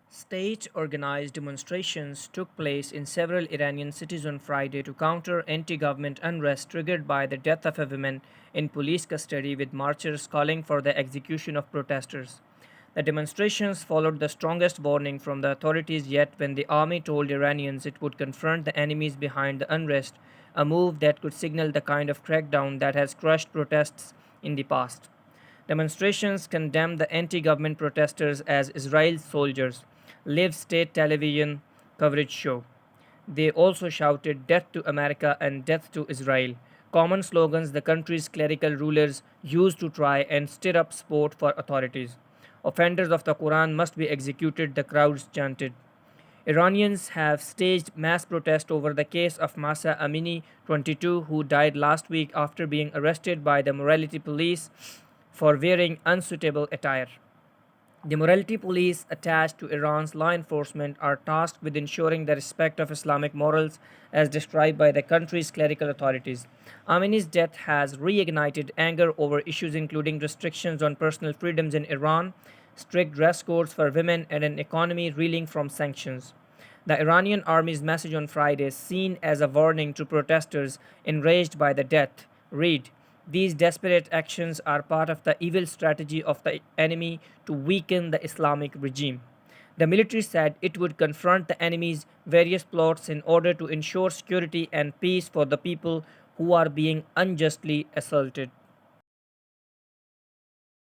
State-organized demonstrations took place in several Iranian cities on Friday to counter anti-government unrest triggered by the death of a woman in police custody, with marchers calling for the execution of protesters. The demonstrations followed the strongest warning from the authorities yet when the army told Iranians it would confront the enemies behind the unrest, a move that could signal the kind of crackdown that has crushed protests in the past. Demonstrations condemned the anti-government protesters as Israel's soldiers, live state television coverage show. They also shouted death to America and death to Israel, common slogans the country's clerical rulers used to try and stir up support for authorities. Offenders of the Quran must be executed, the crowds chanted. Iranians have staged mass protest over the case of Mahsa Amini, 22, who died last week after being arrested by the morality police for wearing unsuitable attire. The morality police attached to Iran's law enforcement are tasked with ensuring the respect of Islamic morals as described by the country's clerical authorities. Amini's death has reignited anger over issues including restrictions on personal freedoms in Iran, strict dress codes for women, and an economy reeling from sanctions. The Iranian army's message on Friday, seen as a warning to protesters enraged by the death, read, "These desperate actions are part of the evil strategy of the enemy to weaken the Islamic regime." The military said it would confront the enemy's various plots in order to ensure security and peace for the people who are being unjustly assaulted.